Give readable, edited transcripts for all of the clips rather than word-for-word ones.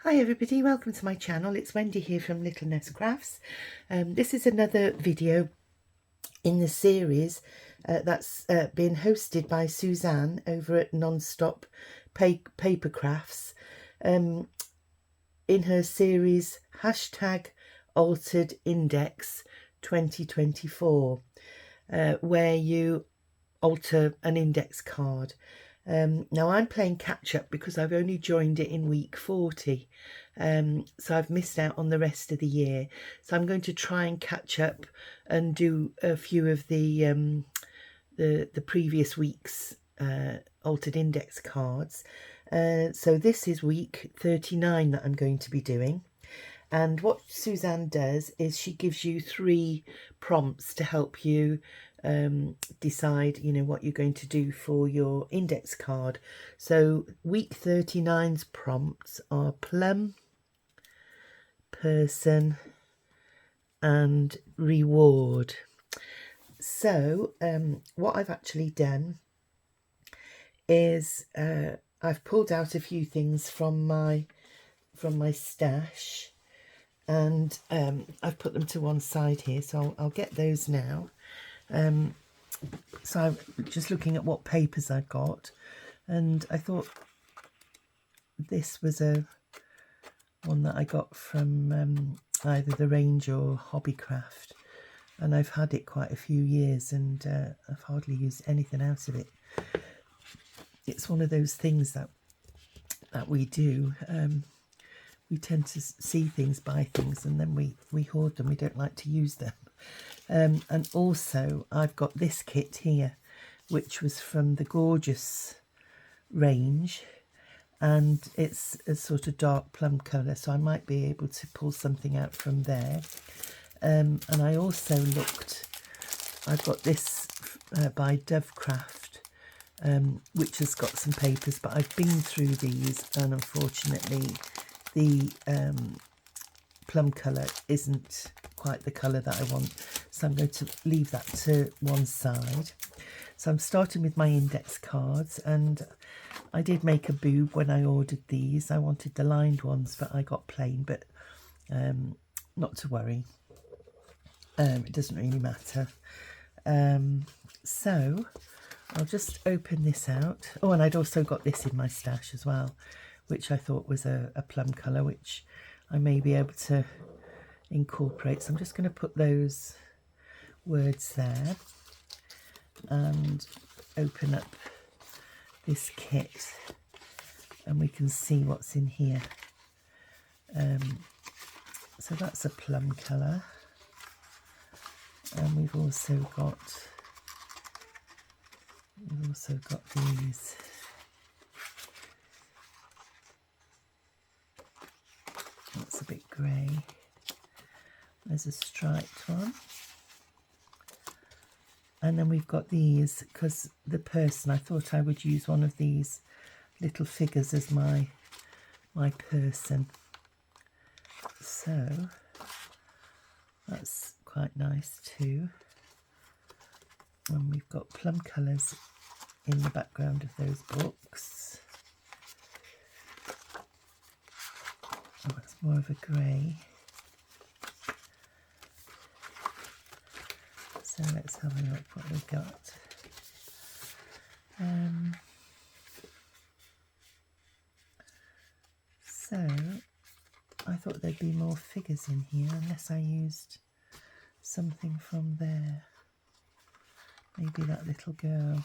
Hi everybody, welcome to my channel. It's Wendy here from Little Nest Crafts. This is another video in the series that's been hosted by Suzanne over at Non-Stop Paper Crafts in her series #Altered Index 2024 where you alter an index card. Now I'm playing catch up because I've only joined it in week 40, so I've missed out on the rest of the year. So I'm going to try and catch up and do a few of the previous week's altered index cards. So this is week 39 that I'm going to be doing. And what Suzanne does is she gives you 3 prompts to help you decide, what you're going to do for your index card. So week 39's prompts are plum, person, and reward. So what I've actually done is I've pulled out a few things from my stash. And I've put them to one side here, so I'll get those now. So I'm just looking at what papers I've got, and I thought this was one that I got from either the range or Hobbycraft, and I've had it quite a few years, and I've hardly used anything out of it. It's one of those things that we do. We tend to see things, buy things, and then we hoard them. We don't like to use them. And also, I've got this kit here, which was from the Gorgeous range, and it's a sort of dark plum colour, so I might be able to pull something out from there. And I also looked, I've got this by Dovecraft, which has got some papers, but I've been through these, and unfortunately the plum colour isn't quite the colour that I want, so I'm going to leave that to one side. So I'm starting with my index cards, and I did make a boob when I ordered these. I wanted the lined ones, but I got plain, but not to worry, it doesn't really matter. So I'll just open this out. Oh, and I'd also got this in my stash as well, which I thought was a plum colour, which I may be able to incorporate. So I'm just going to put those words there and open up this kit, and we can see what's in here. So that's a plum colour, and we've also got these. That's a bit grey. There's a striped one. And then we've got these, because the person, I thought I would use one of these little figures as my person. So that's quite nice too. And we've got plum colours in the background of those books. Oh, it's more of a grey. So let's have a look what we've got. So I thought there'd be more figures in here, unless I used something from there. Maybe that little girl.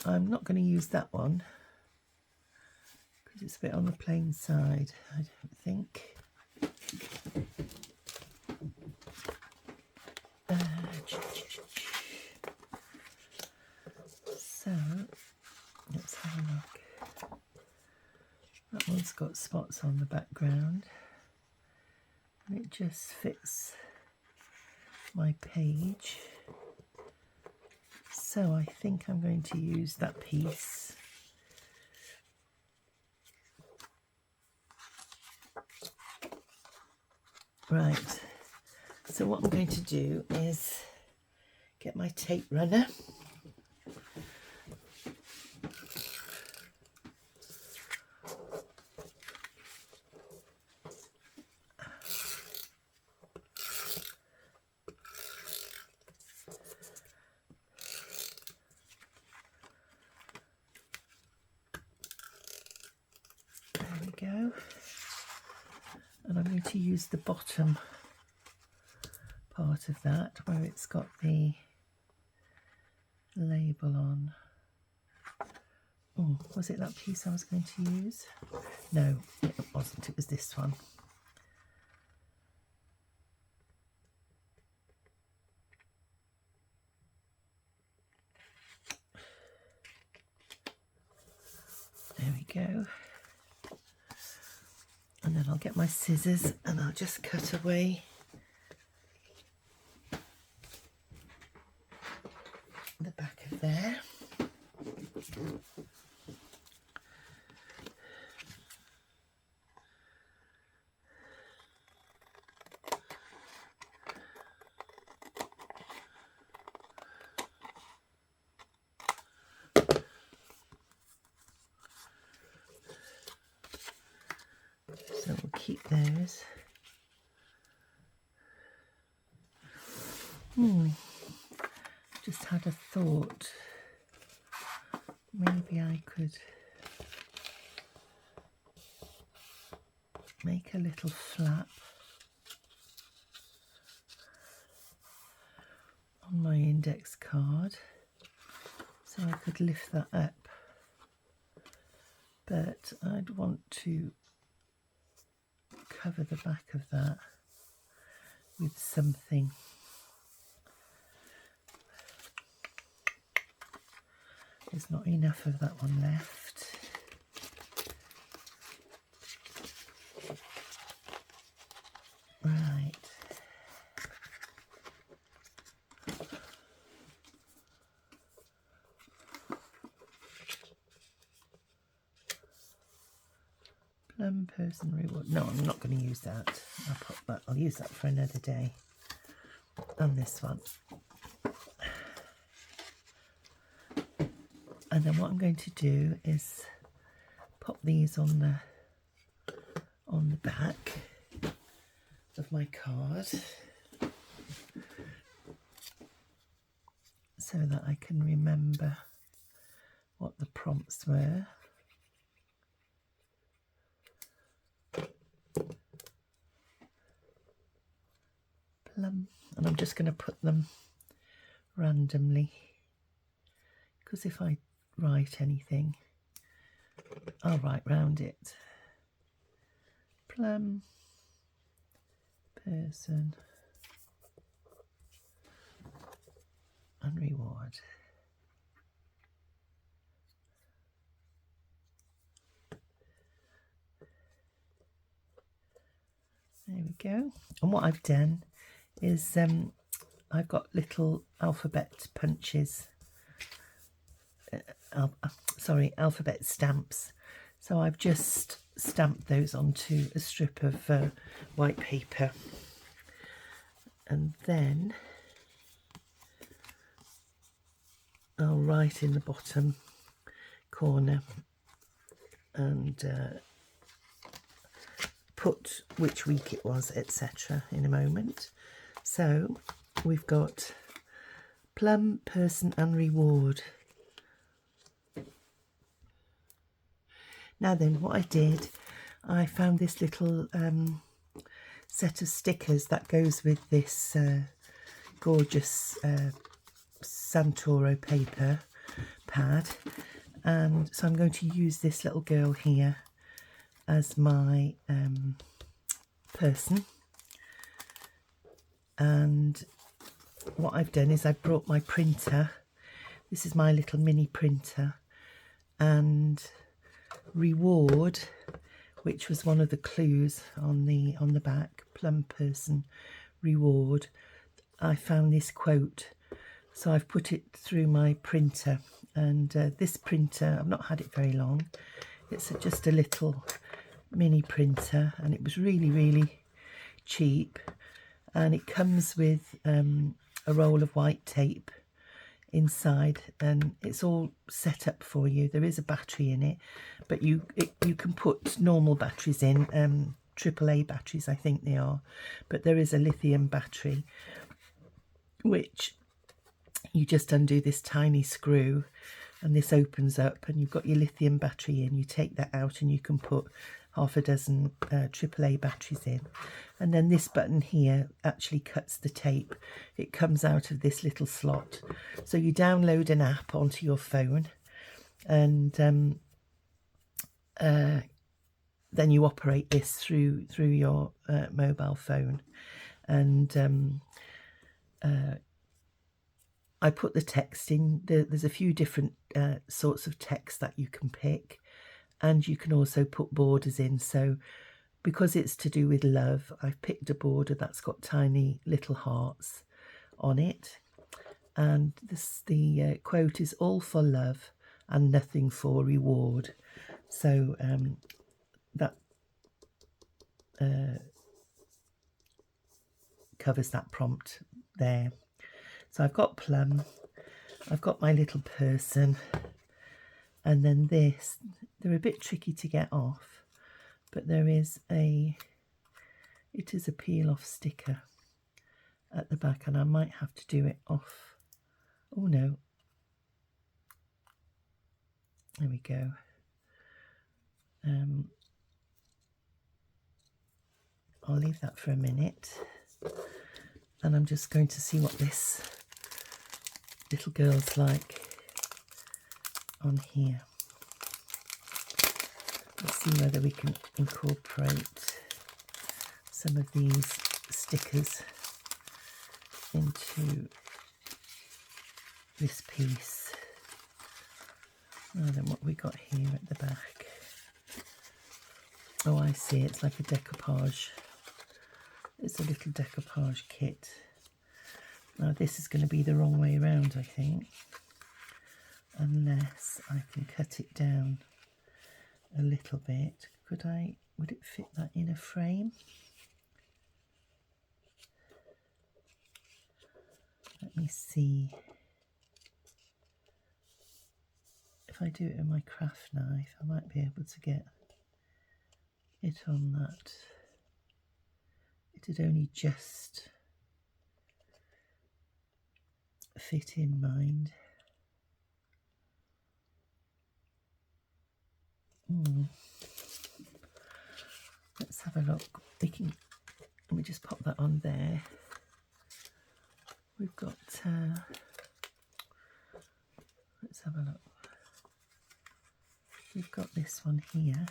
I'm not going to use that one because it's a bit on the plain side, I don't think. So let's have a look. That one's got spots on the background, and it just fits my page. So I think I'm going to use that piece. Right, so what I'm going to do is get my tape runner going to use the bottom part of that where it's got the label on. Oh, was it that piece I was going to use? No, it wasn't. It was this one. There we go. And then I'll get my scissors and I'll just cut away the back of there. So we'll keep those. Just had a thought. Maybe I could make a little flap on my index card so I could lift that up, but I'd want to cover the back of that with something. There's not enough of that one left. Right. Plum person reward. No, I'm not going to use that. I'll use that for another day. On this one. And then what I'm going to do is pop these on the back of my card so that I can remember what the prompts were. Plum, and I'm just going to put them randomly, because if I write anything, I'll write round it. Plum, person, and reward. There we go. And what I've done is I've got little alphabet punches, alphabet stamps. So I've just stamped those onto a strip of white paper, and then I'll write in the bottom corner and put which week it was, etc. in a moment. So we've got plum, person and reward. Now then, what I did, I found this little set of stickers that goes with this gorgeous Santoro paper pad, and so I'm going to use this little girl here as my person. And what I've done is I brought my printer. This is my little mini printer, and reward, which was one of the clues on the back, plum person reward. I found this quote, so I've put it through my printer, and this printer, I've not had it very long. It's just a little mini printer, and it was really cheap, and it comes with a roll of white tape inside, and it's all set up for you. There is a battery in it, but you can put normal batteries in, AAA batteries I think they are, but there is a lithium battery which you just undo this tiny screw and this opens up, and you've got your lithium battery in. You take that out and you can put half a dozen AAA batteries in. And then this button here actually cuts the tape. It comes out of this little slot. So you download an app onto your phone, and then you operate this through your mobile phone. And I put the text in. There's a few different sorts of text that you can pick, and you can also put borders in. So because it's to do with love, I've picked a border that's got tiny little hearts on it. And the quote is all for love and nothing for reward. So that covers that prompt there. So I've got plum, I've got my little person, and then this, they're a bit tricky to get off, but it is a peel off sticker at the back, and I might have to do it off. Oh no, there we go. I'll leave that for a minute, and I'm just going to see what this little girl's like on here. Let's see whether we can incorporate some of these stickers into this piece. And then what we got here at the back. Oh, I see, it's like a decoupage. It's a little decoupage kit. Now this is going to be the wrong way around, I think, unless I can cut it down a little bit. Would it fit that in a frame? Let me see. If I do it with my craft knife, I might be able to get it on that. It'd only just fit in mind. Let's have a look. Let me just pop that on there. We've got, let's have a look. We've got this one here.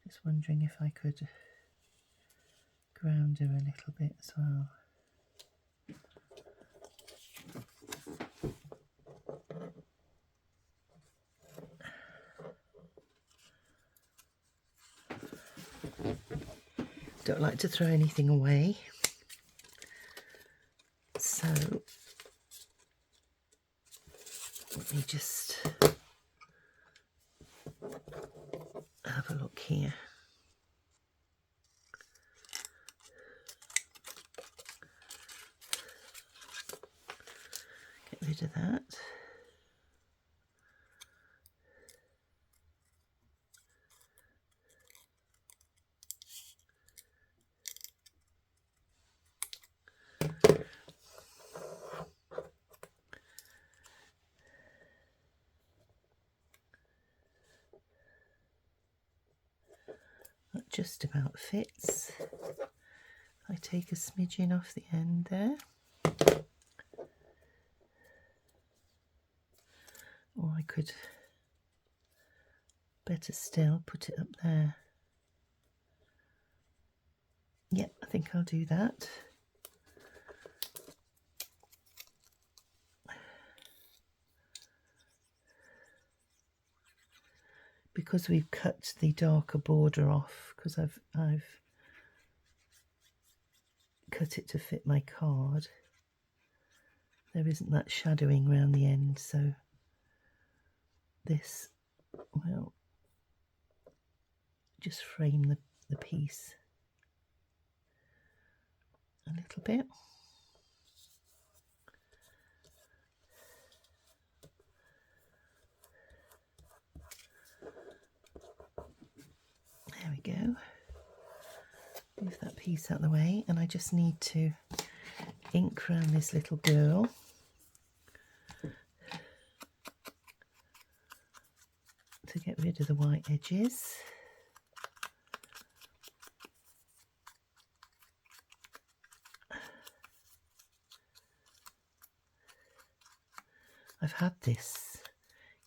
Just wondering if I could ground her a little bit as well. Don't like to throw anything away, so let me just have a look here. Get rid of that. That just about fits. I take a smidgen off the end there. Or I could, better still, put it up there. Yep, I think I'll do that. Because we've cut the darker border off, because I've cut it to fit my card, there isn't that shadowing around the end, so this will just frame the piece a little bit. There we go. Move that piece out of the way, and I just need to ink around this little girl. To get rid of the white edges. I've had this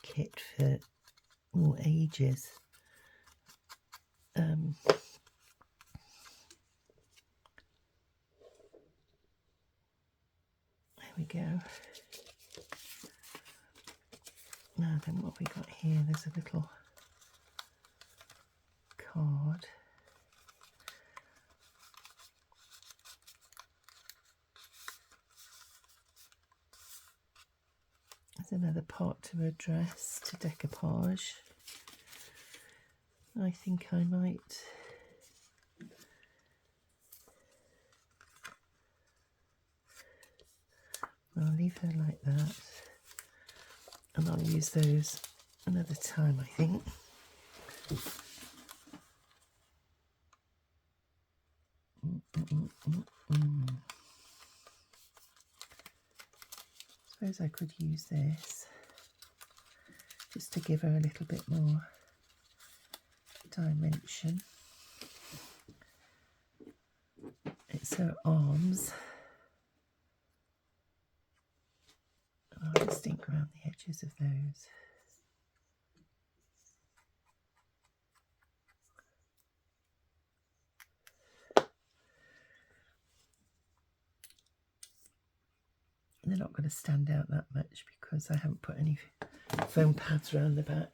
kit for ages. There we go. Now then, what have we got here? There's a little card. There's another part to address, to decoupage. I think I might I'll leave her like that, and I'll use those another time, I think. Suppose I could use this just to give her a little bit more dimension. It's her arms. And I'll just ink around the edges of those. They're not going to stand out that much because I haven't put any foam pads around the back.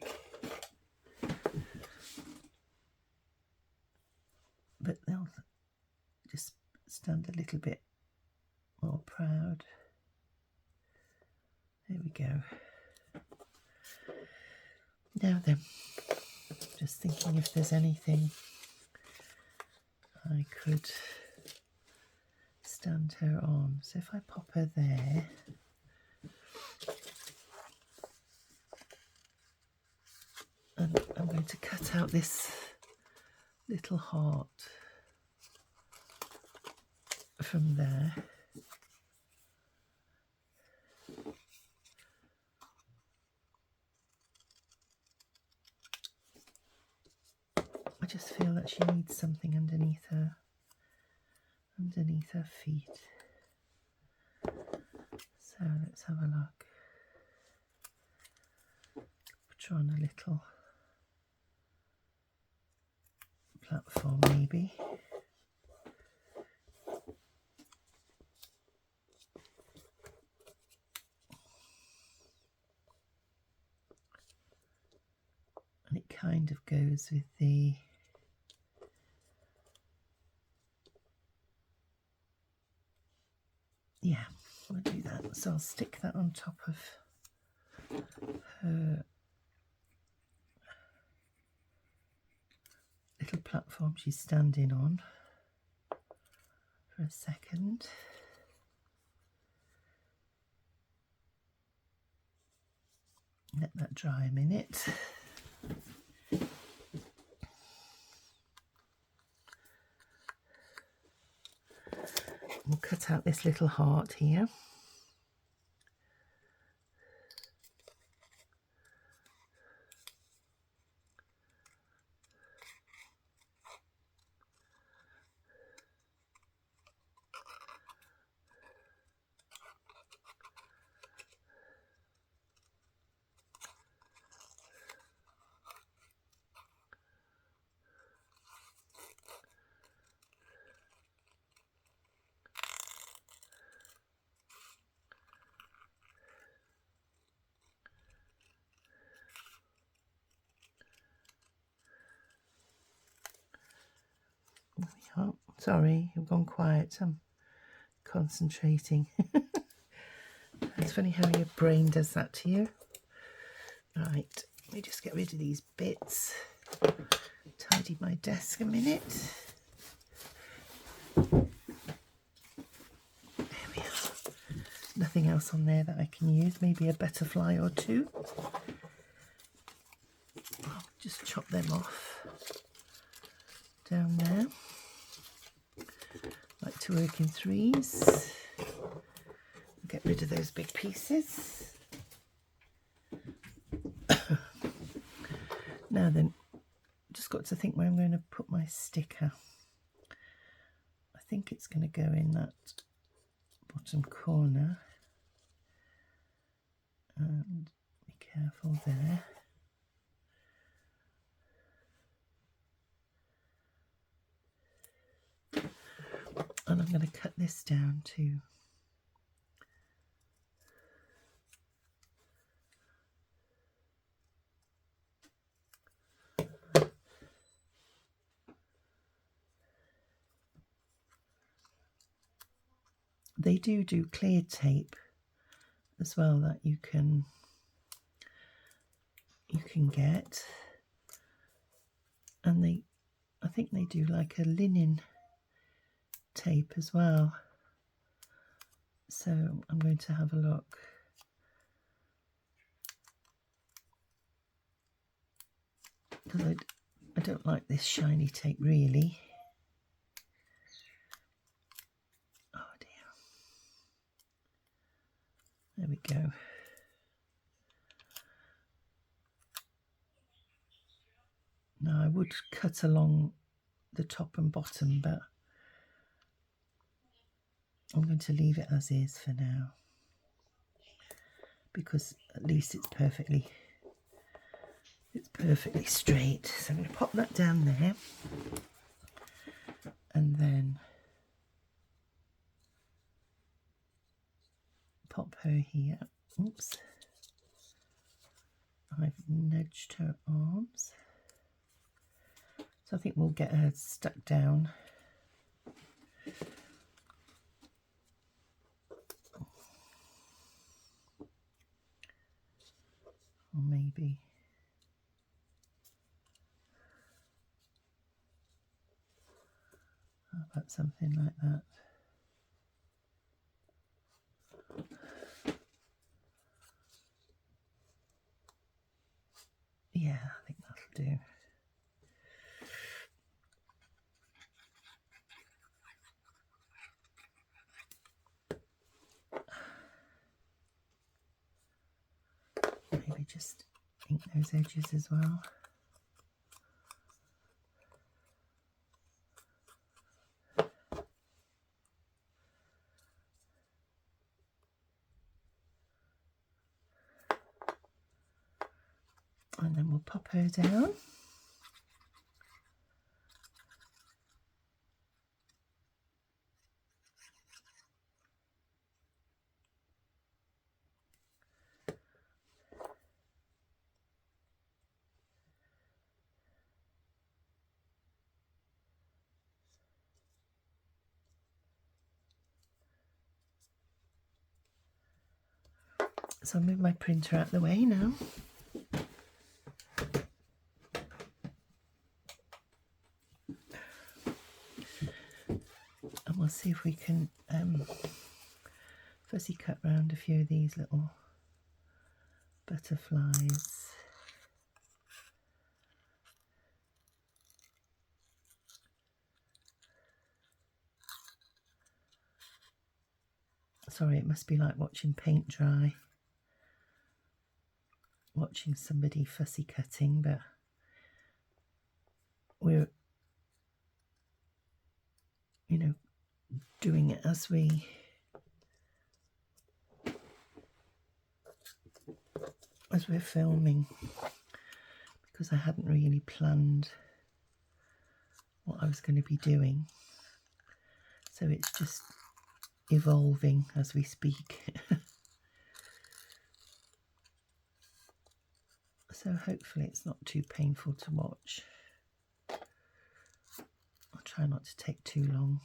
But they'll just stand a little bit more proud. There we go. Now then, just thinking if there's anything I could stand her on. So if I pop her there, and I'm going to cut out this little heart from there. I just feel that she needs something underneath her feet. So let's have a look. Put her on a little platform maybe. And it kind of goes with the we'll do that. So I'll stick that on top of her little platform she's standing on for a second. Let that dry a minute. We'll cut out this little heart here. Oh, sorry, I've gone quiet. I'm concentrating. It's funny how your brain does that to you. Right, let me just get rid of these bits. Tidy my desk a minute. There we are. Nothing else on there that I can use. Maybe a butterfly or two. I'll just chop them off down there. Like to work in threes. Get rid of those big pieces. Now then, just got to think where I'm going to put my sticker. I think it's going to go in that bottom corner. And be careful there. And I'm going to cut this down too. They do clear tape as well that you can get, and I think they do like a linen tape as well. So I'm going to have a look. Because I don't like this shiny tape really. Oh dear. There we go. Now I would cut along the top and bottom, but I'm going to leave it as is for now, because at least it's perfectly straight. So I'm going to pop that down there, and then pop her here. Oops, I've nudged her arms, so I think we'll get her stuck down. Or maybe how about something like that? Yeah, I think that'll do. Maybe just ink those edges as well. And then we'll pop her down. So I'll move my printer out of the way now. And we'll see if we can fussy cut round a few of these little butterflies. Sorry, it must be like watching paint dry. Watching somebody fussy cutting, but we're, you know, doing it as we're filming, because I hadn't really planned what I was going to be doing, so it's just evolving as we speak. So hopefully it's not too painful to watch. I'll try not to take too long.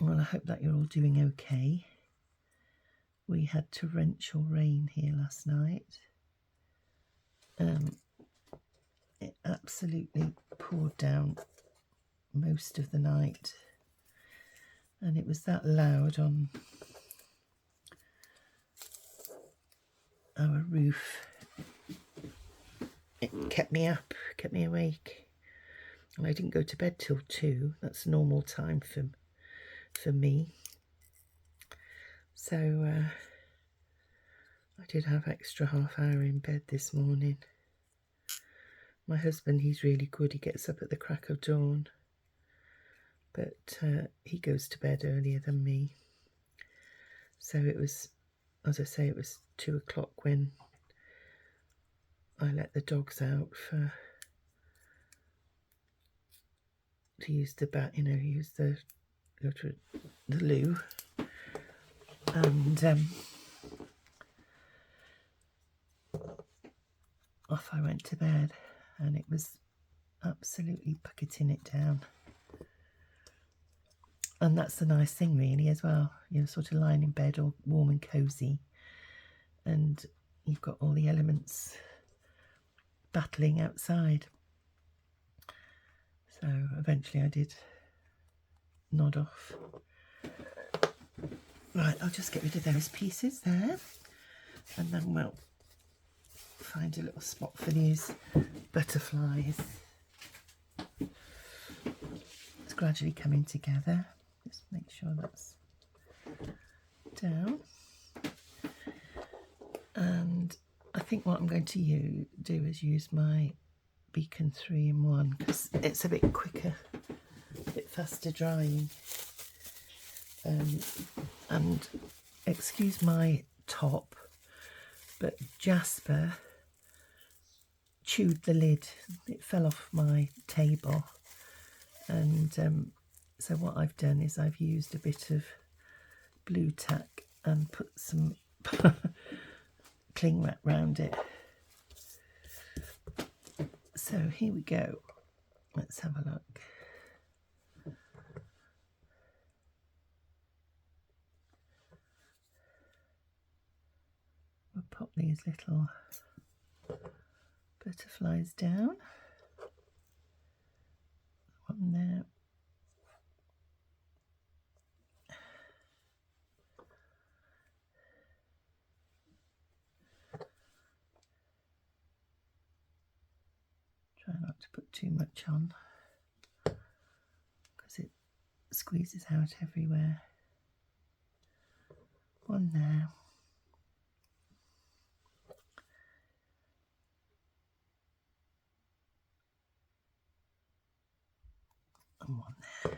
Well, I hope that you're all doing okay We had torrential rain here last night. It absolutely poured down most of the night, and it was that loud on our roof. It kept me up, kept me awake, and I didn't go to bed till 2. That's normal time for me. So I did have extra half hour in bed this morning. My husband, he's really good. He gets up at the crack of dawn, but he goes to bed earlier than me. So it was, as I say, it was 2 o'clock when I let the dogs out to use the go to the loo, and off I went to bed, and it was absolutely bucketing it down. And that's the nice thing really as well, you know, sort of lying in bed all warm and cosy, and you've got all the elements battling outside. So eventually I did nod off. Right, I'll just get rid of those pieces there, and then we'll find a little spot for these butterflies. It's gradually coming together. Just make sure that's down. And I think what I'm going to do is use my Beacon 3-in-1, because it's a bit quicker, a bit faster drying. And excuse my top, but Jasper chewed the lid. It fell off my table, and so what I've done is I've used a bit of blue tack and put some cling wrap round it. So here we go. Let's have a look. We'll pop these little butterflies down. One there. Try not to put too much on, because it squeezes out everywhere. One there. And one there.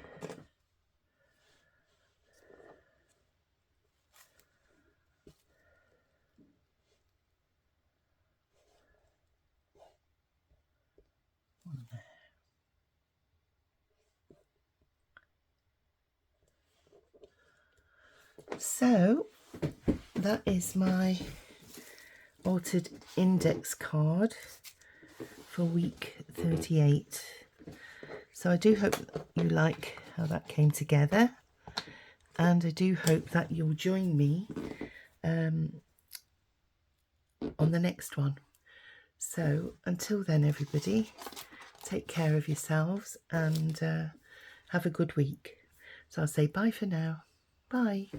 One there. So that is my altered index card for week 38. So I do hope you like how that came together, and I do hope that you'll join me on the next one. So until then, everybody, take care of yourselves and have a good week. So I'll say bye for now. Bye.